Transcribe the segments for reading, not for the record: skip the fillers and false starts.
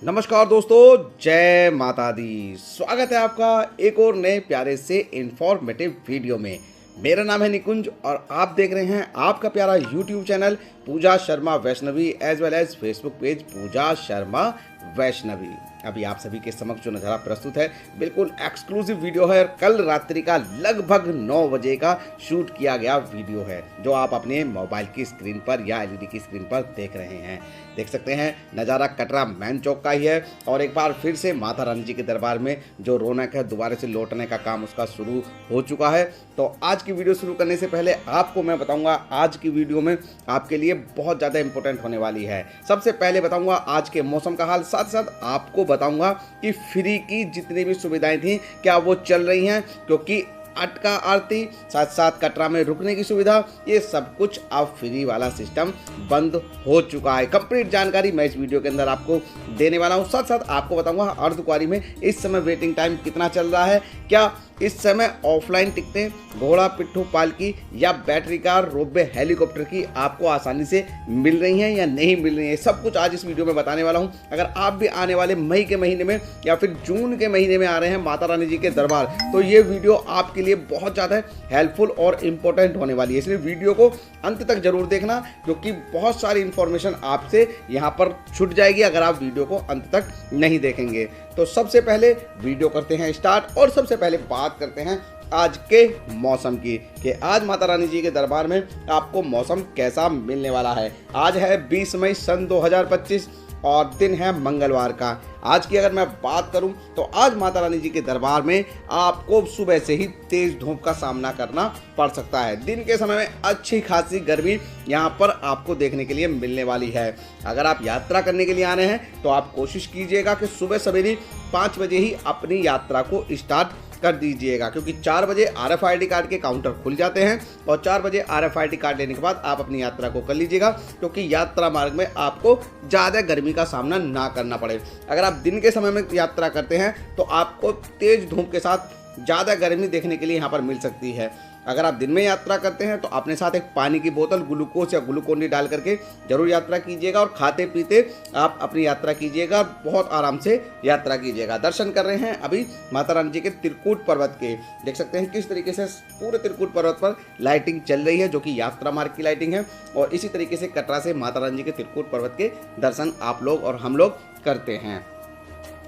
नमस्कार दोस्तों, जय माता दी। स्वागत है आपका एक और नए प्यारे से इंफॉर्मेटिव वीडियो में। मेरा नाम है निकुंज और आप देख रहे हैं आपका प्यारा YouTube channel Pooja Sharma Vaishnavi as well as Facebook page Pooja Sharma Vaishnavi. अभी आप सभी के समक्ष जो नज़ारा प्रस्तुत है बिल्कुल एक्सक्लूसिव वीडियो है और कल रात्रि का लगभग 9 बजे का शूट किया गया वीडियो है जो आप अपने मोबाइल की स्क्रीन पर या एलईडी की स्क्रीन पर देख रहे हैं। देख सकते हैं नज़ारा कटरा मैन चौक का ही है और एक बार फिर से माता रानी जी के दरबार में जो रौनक है दोबारा से लौटने का काम उसका शुरू हो चुका है। तो आज की वीडियो शुरू करने से पहले आपको मैं बताऊंगा आज की वीडियो में आपके लिए बहुत ज़्यादा इंपॉर्टेंट होने वाली है। सबसे पहले बताऊंगा आज के मौसम का हाल, साथ साथ आपको बताऊंगा कि फ्री की जितनी भी सुविधाएं थी क्या वो चल रही हैं, क्योंकि अटका आरती साथ साथ कटरा में रुकने की सुविधा ये सब कुछ अब फ्री वाला सिस्टम बंद हो चुका है। कंप्लीट जानकारी मैं इस वीडियो के अंदर आपको देने वाला हूं। साथ साथ आपको बताऊंगा अर्धकुंवारी में इस समय वेटिंग टाइम कितना चल रहा है, क्या इस समय ऑफलाइन टिकटें घोड़ा पिट्ठू पालकी या बैटरी कार रोपवे हेलीकॉप्टर की आपको आसानी से मिल रही हैं या नहीं मिल रही हैं, सब कुछ आज इस वीडियो में बताने वाला हूं। अगर आप भी आने वाले मई के महीने में या फिर जून के महीने में आ रहे हैं माता रानी जी के दरबार, तो ये वीडियो आपके लिए बहुत ज़्यादा हेल्पफुल और इम्पोर्टेंट होने वाली है। इसलिए वीडियो को अंत तक जरूर देखना, क्योंकि बहुत सारी इंफॉर्मेशन आपसे यहाँ पर छूट जाएगी अगर आप वीडियो को अंत तक नहीं देखेंगे। तो सबसे पहले वीडियो करते हैं स्टार्ट और सबसे पहले बात करते हैं आज के मौसम की कि आज माता रानी जी के दरबार में आपको मौसम कैसा मिलने वाला है। आज है 20 मई सन 2025 और दिन है मंगलवार का। आज की अगर मैं बात करूं तो आज माता रानी जी के दरबार में आपको सुबह से ही तेज धूप का सामना करना पड़ सकता है। दिन के समय में अच्छी खासी गर्मी यहां पर आपको देखने के लिए मिलने वाली है। अगर आप यात्रा करने के लिए आने हैं तो आप कोशिश कीजिएगा कि सुबह सवेरे 5 बजे ही अपनी यात्रा को स्टार्ट कर दीजिएगा, क्योंकि 4 बजे RFID कार्ड के काउंटर खुल जाते हैं और 4 बजे RFID कार्ड लेने के बाद आप अपनी यात्रा को कर लीजिएगा, क्योंकि यात्रा मार्ग में आपको ज़्यादा गर्मी का सामना ना करना पड़े। अगर आप दिन के समय में यात्रा करते हैं तो आपको तेज धूप के साथ ज़्यादा गर्मी देखने के लिए यहाँ पर मिल सकती है। अगर आप दिन में यात्रा करते हैं तो अपने साथ एक पानी की बोतल ग्लूकोज या ग्लूकोन डी डाल करके जरूर यात्रा कीजिएगा और खाते पीते आप अपनी यात्रा कीजिएगा, बहुत आराम से यात्रा कीजिएगा। दर्शन कर रहे हैं अभी माता रानी जी के त्रिकूट पर्वत के। देख सकते हैं किस तरीके से पूरे त्रिकूट पर्वत पर लाइटिंग चल रही है, जो कि यात्रा मार्ग की लाइटिंग है। और इसी तरीके से कटरा से माता रानी जी के त्रिकूट पर्वत के दर्शन आप लोग और हम लोग करते हैं।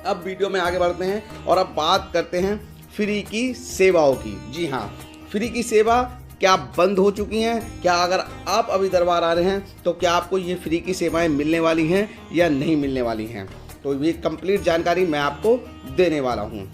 अब वीडियो में आगे बढ़ते हैं और अब बात करते हैं फ्री की सेवाओं की। जी हाँ, फ्री की सेवा क्या बंद हो चुकी हैं? क्या अगर आप अभी दरबार आ रहे हैं तो क्या आपको ये फ्री की सेवाएं मिलने वाली हैं या नहीं मिलने वाली हैं? तो ये कंप्लीट जानकारी मैं आपको देने वाला हूं।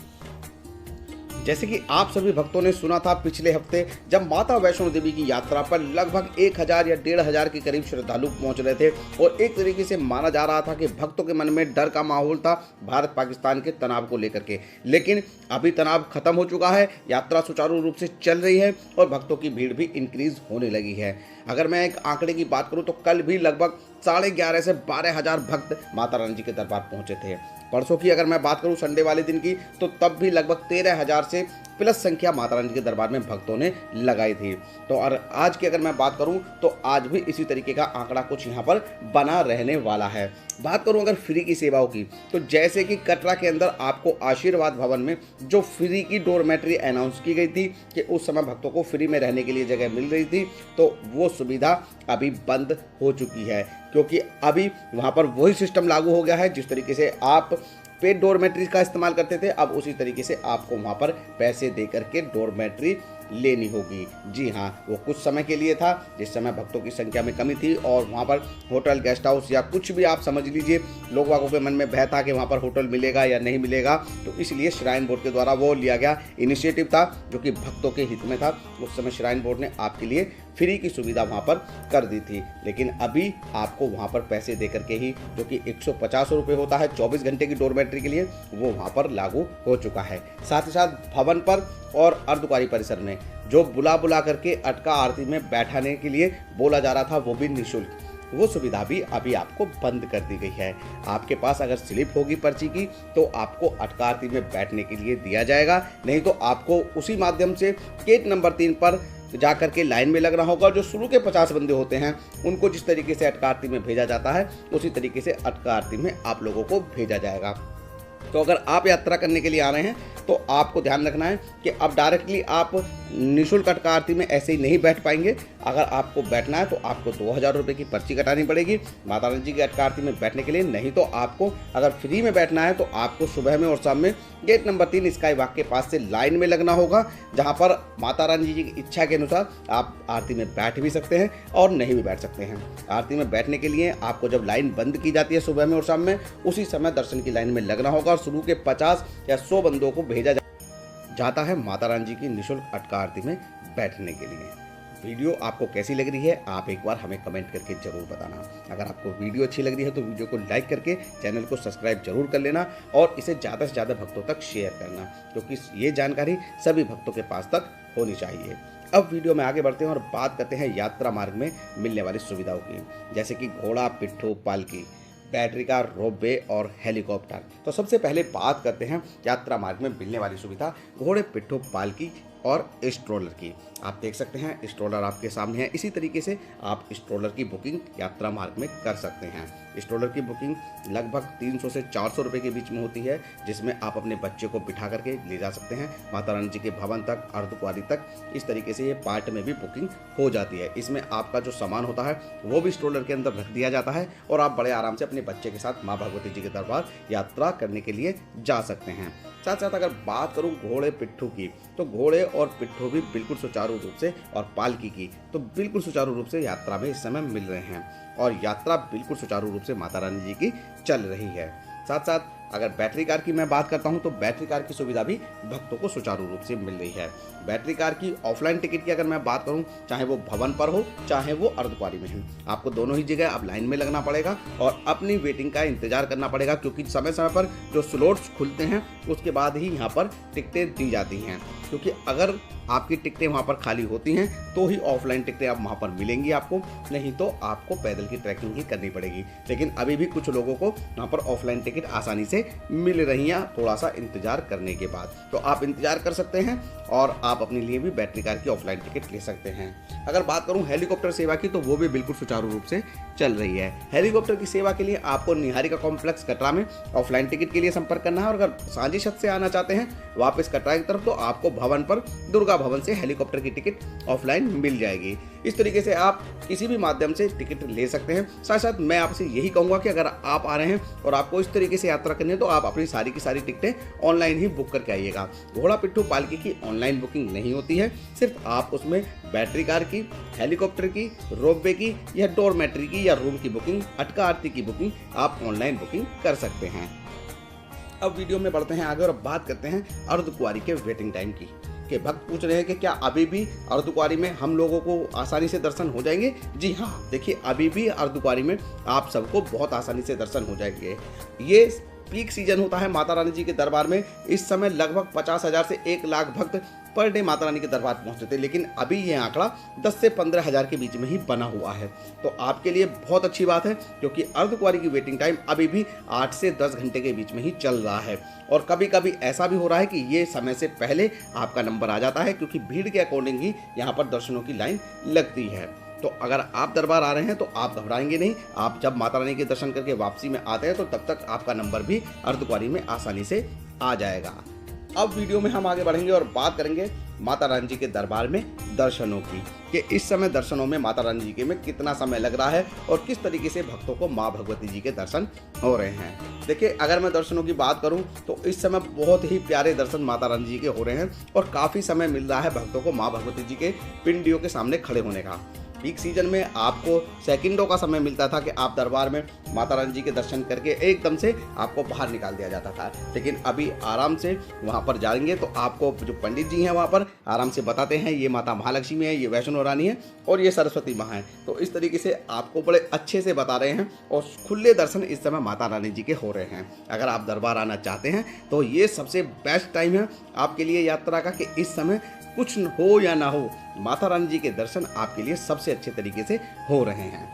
जैसे कि आप सभी भक्तों ने सुना था पिछले हफ्ते जब माता वैष्णो देवी की यात्रा पर लगभग 1000 या 1500 के करीब श्रद्धालु पहुंच रहे थे और एक तरीके से माना जा रहा था कि भक्तों के मन में डर का माहौल था भारत पाकिस्तान के तनाव को लेकर के। लेकिन अभी तनाव खत्म हो चुका है, यात्रा सुचारू रूप से चल रही है और भक्तों की भीड़ भी इंक्रीज होने लगी है। अगर मैं एक आंकड़े की बात करूं तो कल भी लगभग 11,500 से 12,000 भक्त माता रानी जी के दरबार पहुंचे थे। परसों की अगर मैं बात करूं संडे वाले दिन की तो तब भी लगभग 13,000 से प्लस संख्या माता रानी के दरबार में भक्तों ने लगाई थी। तो और आज की अगर मैं बात करूं तो आज भी इसी तरीके का आंकड़ा कुछ यहां पर बना रहने वाला है। बात करूं अगर फ्री की सेवाओं की तो जैसे कि कटरा के अंदर आपको आशीर्वाद भवन में जो फ्री की डोरमेट्री अनाउंस की गई थी कि उस समय भक्तों को फ्री में रहने के लिए जगह मिल रही थी, तो वो सुविधा अभी बंद हो चुकी है, क्योंकि अभी वहाँ पर वही सिस्टम लागू हो गया है जिस तरीके से आप पेड डोरमेट्री का इस्तेमाल करते थे, अब उसी तरीके से आपको वहाँ पर पैसे दे करके डोरमेट्री लेनी होगी। जी हाँ, वो कुछ समय के लिए था जिस समय भक्तों की संख्या में कमी थी और वहाँ पर होटल गेस्ट हाउस या कुछ भी आप समझ लीजिए लोग वागों के मन में भय था कि वहाँ पर होटल मिलेगा या नहीं मिलेगा, तो इसलिए श्राइन बोर्ड के द्वारा वो लिया गया इनिशिएटिव था जो कि भक्तों के हित में था। उस समय श्राइन बोर्ड ने आपके लिए फ्री की सुविधा वहाँ पर कर दी थी, लेकिन अभी आपको वहाँ पर पैसे दे करके ही, जो कि 150 रुपये होता है 24 घंटे की डोरमेट्री के लिए, वो वहाँ पर लागू हो चुका है। साथ ही साथ भवन पर और अर्धकुंवारी परिसर में जो बुला करके अटका आरती में बैठाने के लिए बोला जा रहा था वो भी निःशुल्क, वो सुविधा भी अभी आपको बंद कर दी गई है। आपके पास अगर स्लिप होगी पर्ची की तो आपको अटका आरती में बैठने के लिए दिया जाएगा, नहीं तो आपको उसी माध्यम से गेट नंबर 3 पर जा करके लाइन में लगना होगा। जो शुरू के 50 बंदे होते हैं उनको जिस तरीके से अटका आरती में भेजा जाता है उसी तरीके से अटका आरती में आप लोगों को भेजा जाएगा। तो अगर आप यात्रा करने के लिए आ रहे हैं तो आपको ध्यान रखना है कि अब डायरेक्टली आप निःशुल्क अटका आरती में ऐसे ही नहीं बैठ पाएंगे। अगर आपको बैठना है तो आपको 2000 रुपये की पर्ची कटानी पड़ेगी माता रानी जी की अटका आरती में बैठने के लिए। नहीं तो आपको अगर फ्री में बैठना है तो आपको सुबह में और शाम में गेट नंबर 3 स्काई वॉक के पास से लाइन में लगना होगा, जहाँ पर माता रानी जी की इच्छा के अनुसार आप आरती में बैठ भी सकते हैं और नहीं भी बैठ सकते हैं। आरती में बैठने के लिए आपको जब लाइन बंद की जाती है सुबह में और शाम में, उसी समय दर्शन की लाइन में लगना होगा और शुरू के 50 या 100 बंदों को भेजा जाता है माता रानी जी की निःशुल्क अटका आरती में बैठने के लिए। वीडियो आपको कैसी लग रही है आप एक बार हमें कमेंट करके जरूर बताना। अगर आपको वीडियो अच्छी लग रही है तो वीडियो को लाइक करके चैनल को सब्सक्राइब जरूर कर लेना और इसे ज़्यादा से ज़्यादा भक्तों तक शेयर करना, क्योंकि ये जानकारी सभी भक्तों के पास तक होनी चाहिए। अब वीडियो में आगे बढ़ते हैं और बात करते हैं यात्रा मार्ग में मिलने वाली सुविधाओं की, जैसे कि घोड़ा, पिट्ठू, पालकी, बैटरी कार, रोपवे और हेलीकॉप्टर। तो सबसे पहले बात करते हैं यात्रा मार्ग में मिलने वाली सुविधा घोड़े, पिट्ठू, पालकी और स्ट्रोलर की। आप देख सकते हैं स्ट्रोलर आपके सामने है। इसी तरीके से आप स्ट्रोलर की बुकिंग यात्रा मार्ग में कर सकते हैं। स्ट्रोलर की बुकिंग लगभग 300 से 400 रुपये के बीच में होती है, जिसमें आप अपने बच्चे को बिठा करके ले जा सकते हैं माता रानी जी के भवन तक, अर्धकुंवारी तक। इस तरीके से ये पार्ट में भी बुकिंग हो जाती है। इसमें आपका जो सामान होता है वो भी स्ट्रोलर के अंदर रख दिया जाता है और आप बड़े आराम से अपने बच्चे के साथ माँ भगवती जी के दरबार यात्रा करने के लिए जा सकते हैं। साथ साथ अगर बात करूं घोड़े, पिट्ठू की, तो घोड़े और पिट्ठू भी बिल्कुल सुचारू रूप से, और पालकी की तो बिल्कुल सुचारू रूप से यात्रा में इस समय मिल रहे हैं और यात्रा बिल्कुल सुचारू रूप से माता रानी जी की चल रही है। साथ साथ अगर बैटरी कार की मैं बात करता हूं तो बैटरी कार की सुविधा भी भक्तों को सुचारू रूप से मिल रही है। बैटरी कार की ऑफलाइन टिकट की अगर मैं बात करूं, चाहे वो भवन पर हो चाहे वो अर्धकुंवारी में हो, आपको दोनों ही जगह अब लाइन में लगना पड़ेगा और अपनी वेटिंग का इंतजार करना पड़ेगा, क्योंकि समय समय पर जो स्लॉट्स खुलते हैं उसके बाद ही यहाँ पर टिकटें दी जाती हैं। क्योंकि अगर आपकी टिकटें वहाँ पर खाली होती हैं तो ही ऑफलाइन टिकटें आप वहाँ पर मिलेंगी आपको, नहीं तो आपको पैदल की ट्रैकिंग ही करनी पड़ेगी। लेकिन अभी भी कुछ लोगों को वहाँ पर ऑफलाइन टिकट आसानी से मिल रही हैं थोड़ा सा इंतजार करने के बाद। तो आप इंतजार कर सकते हैं और आप अपने लिए भी बैटरी कार की ऑफलाइन टिकट ले सकते हैं। अगर बात करूं हेलीकॉप्टर सेवा की तो वो भी बिल्कुल सुचारू रूप से चल रही है। हेलीकॉप्टर की सेवा के लिए आपको निहारिका कॉम्प्लेक्स कटरा में ऑफलाइन टिकट के लिए संपर्क करना है और अगर सांझी छत से आना चाहते हैं वापस कटरा की तरफ तो आपको भवन पर दुर्गा भवन से हेलीकॉप्टर की टिकट ऑफलाइन मिल जाएगी। इस तरीके से आप किसी भी माध्यम से टिकट ले सकते हैं। साथ साथ मैं आपसे यही कहूँगा कि अगर आप आ रहे हैं और आपको इस तरीके से यात्रा करनी है तो आप अपनी सारी की सारी टिकटें ऑनलाइन ही बुक करके आइएगा। घोड़ा, पिट्ठू, पालकी की ऑनलाइन बुकिंग नहीं होती है, सिर्फ आप उसमें बैटरी कार की, हेलीकॉप्टर की, रोपवे की या डोरमेट्री की या रूम की बुकिंग, अटका आरती की बुकिंग आप ऑनलाइन बुकिंग कर सकते हैं। अब वीडियो में बढ़ते हैं आगे और बात करते हैं अर्धकुंवारी के वेटिंग टाइम की। कि भक्त पूछ रहे हैं कि क्या अभी भी अर्धकुंवारी में हम लोगों को आसानी से दर्शन हो जाएंगे? जी हाँ, देखिए अभी भी अर्धकुंवारी में आप सबको बहुत आसानी से दर्शन हो जाएंगे। ये पीक सीजन होता है माता रानी जी के दरबार में। इस समय लगभग 50,000 से 1 लाख भक्त पर डे माता रानी के दरबार पहुंचते थे, लेकिन अभी ये आंकड़ा 10 से 15,000 के बीच में ही बना हुआ है। तो आपके लिए बहुत अच्छी बात है, क्योंकि अर्धकुंवारी की वेटिंग टाइम अभी भी 8 से 10 घंटे के बीच में ही चल रहा है। और कभी कभी ऐसा भी हो रहा है कि ये समय से पहले आपका नंबर आ जाता है, क्योंकि भीड़ के अकॉर्डिंग ही यहाँ पर दर्शनों की लाइन लगती है। तो अगर आप दरबार आ रहे हैं तो आप घबराएंगे नहीं। आप जब माता रानी के दर्शन करके वापसी में आते हैं तो तब तक आपका नंबर भी अर्धकुंवारी में आसानी से आ जाएगा। अब वीडियो में हम आगे बढ़ेंगे और बात करेंगे माता रानी जी के दरबार में दर्शनों की, कि इस समय दर्शनों में माता रानी जी के में कितना समय लग रहा है और किस तरीके से भक्तों को माँ भगवती जी के दर्शन हो रहे हैं। देखिए, अगर मैं दर्शनों की बात करूं तो इस समय बहुत ही प्यारे दर्शन माता रानी जी के हो रहे हैं और काफ़ी समय मिल रहा है भक्तों को माँ भगवती जी के पिंडियों के सामने खड़े होने का। पीक सीजन में आपको सेकंडों का समय मिलता था कि आप दरबार में माता रानी जी के दर्शन करके एकदम से आपको बाहर निकाल दिया जाता था, लेकिन अभी आराम से वहाँ पर जाएंगे तो आपको जो पंडित जी हैं वहाँ पर आराम से बताते हैं ये माता महालक्ष्मी है, ये वैष्णो रानी है और ये सरस्वती माँ है। तो इस तरीके से आपको बड़े अच्छे से बता रहे हैं और खुले दर्शन इस समय माता रानी जी के हो रहे हैं। अगर आप दरबार आना चाहते हैं तो ये सबसे बेस्ट टाइम है आपके लिए यात्रा का, कि इस समय कुछ हो या ना हो, माता रानी जी के दर्शन आपके लिए सबसे अच्छे तरीके से हो रहे हैं।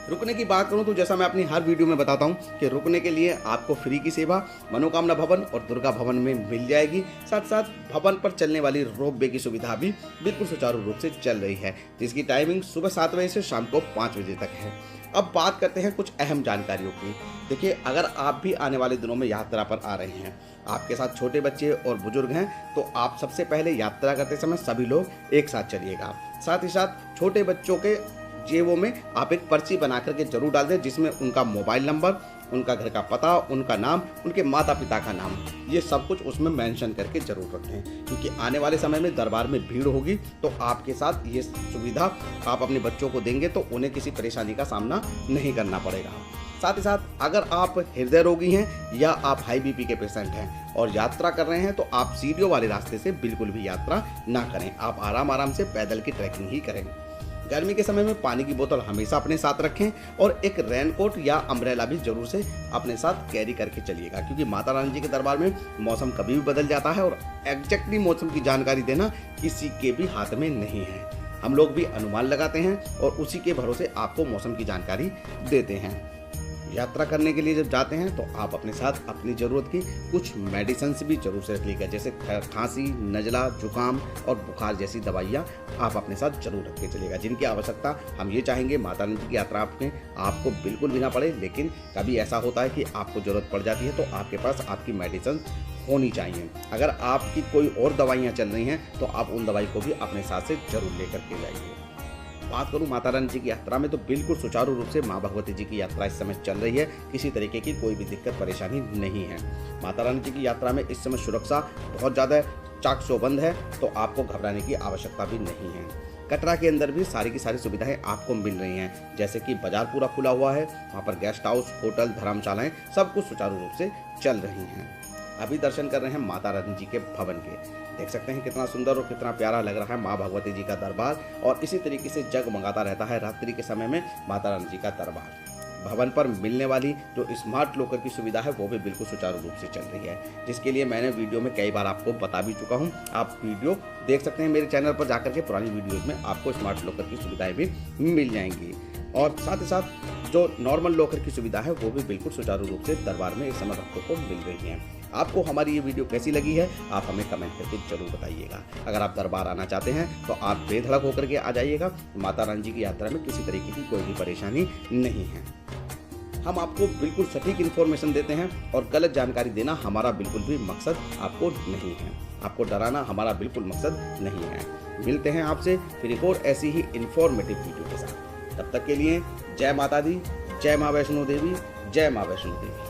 रुकने की बात करूं तो जैसा मैं अपनी हर वीडियो में बताता हूं कि रुकने के लिए आपको फ्री की सेवा मनोकामना भवन और दुर्गा भवन में मिल जाएगी। साथ साथ भवन पर चलने वाली रोपवे की सुविधा भी बिल्कुल सुचारू रूप से चल रही है, जिसकी टाइमिंग सुबह 7 बजे से शाम को 5 बजे तक है। अब बात करते हैं कुछ अहम जानकारियों की। देखिए, अगर आप भी आने वाले दिनों में यात्रा पर आ रहे हैं, आपके साथ छोटे बच्चे और बुजुर्ग हैं, तो आप सबसे पहले यात्रा करते समय सभी लोग एक साथ चलिएगा। साथ ही साथ छोटे बच्चों के जेबों में आप एक पर्ची बना करके जरूर डाल दें, जिसमें उनका मोबाइल नंबर, उनका घर का पता, उनका नाम, उनके माता पिता का नाम, ये सब कुछ उसमें मेंशन करके जरूर रखें, क्योंकि आने वाले समय में दरबार में भीड़ होगी। तो आपके साथ ये सुविधा आप अपने बच्चों को देंगे तो उन्हें किसी परेशानी का सामना नहीं करना पड़ेगा। साथ ही साथ अगर आप हृदय रोगी हैं या आप हाई बीपी के पेशेंट हैं और यात्रा कर रहे हैं, तो आप सीढ़ियों वाले रास्ते से बिल्कुल भी यात्रा ना करें। आप आराम से पैदल की ट्रैकिंग ही करें। गर्मी के समय में पानी की बोतल हमेशा अपने साथ रखें और एक रेनकोट या अम्ब्रेला भी जरूर से अपने साथ कैरी करके चलिएगा, क्योंकि माता रानी जी के दरबार में मौसम कभी भी बदल जाता है और एग्जैक्टली मौसम की जानकारी देना किसी के भी हाथ में नहीं है। हम लोग भी अनुमान लगाते हैं और उसी के भरोसे आपको मौसम की जानकारी देते हैं। यात्रा करने के लिए जब जाते हैं तो आप अपने साथ अपनी ज़रूरत की कुछ मेडिसिन्स भी जरूर से रखिएगा, जैसे खांसी, नज़ला, जुकाम और बुखार जैसी दवाइयाँ आप अपने साथ जरूर रख के चलिएगा, जिनकी आवश्यकता हम ये चाहेंगे माता रानी की यात्रा में आपको बिल्कुल भी ना पड़े। लेकिन कभी ऐसा होता है कि आपको ज़रूरत पड़ जाती है, तो आपके पास आपकी मेडिसिन होनी चाहिए। अगर आपकी कोई और दवाइयाँ चल रही हैं तो आप उन दवाई को भी अपने साथ से जरूर लेकर के जाइए। बात करूं माता रानी जी की यात्रा में, तो बिल्कुल सुचारू रूप से मां भगवती जी की यात्रा इस समय चल रही है। किसी तरीके की कोई भी दिक्कत परेशानी नहीं है। माता रानी जी की यात्रा में इस समय सुरक्षा बहुत ज़्यादा चाक चौबंद है, तो आपको घबराने की आवश्यकता भी नहीं है। कटरा के अंदर भी सारी की सारी सुविधाएं आपको मिल रही हैं, जैसे कि बाजार पूरा खुला हुआ है, वहाँ पर गेस्ट हाउस, होटल, धर्मशालाएँ सब कुछ सुचारू रूप से चल रही हैं। अभी दर्शन कर रहे हैं माता रानी जी के भवन के। देख सकते हैं कितना सुंदर और कितना प्यारा लग रहा है माँ भगवती जी का दरबार, और इसी तरीके से जगमगाता रहता है रात्रि के समय में माता रानी जी का दरबार। भवन पर मिलने वाली जो स्मार्ट लॉकर की सुविधा है वो भी बिल्कुल सुचारू रूप से चल रही है, जिसके लिए मैंने वीडियो में कई बार आपको बता भी चुका हूँ। आप वीडियो देख सकते हैं मेरे चैनल पर जाकर के, पुरानी वीडियोज़ में आपको स्मार्ट लॉकर की सुविधाएँ भी मिल जाएंगी। और साथ ही साथ जो नॉर्मल लॉकर की सुविधा है वो भी बिल्कुल सुचारू रूप से दरबार में इस समय भक्तों को मिल रही है। आपको हमारी ये वीडियो कैसी लगी है आप हमें कमेंट करके जरूर बताइएगा। अगर आप दरबार आना चाहते हैं तो आप बेधड़क होकर के आ जाइएगा। माता रानी जी की यात्रा में किसी तरीके की कोई भी परेशानी नहीं है। हम आपको बिल्कुल सटीक इन्फॉर्मेशन देते हैं और गलत जानकारी देना हमारा बिल्कुल भी मकसद आपको नहीं है। आपको डराना हमारा बिल्कुल मकसद नहीं है। मिलते हैं आपसे फिर एक और ऐसी ही इन्फॉर्मेटिव वीडियो के साथ। तब तक के लिए जय माता दी, जय माँ वैष्णो देवी, जय माँ वैष्णो देवी।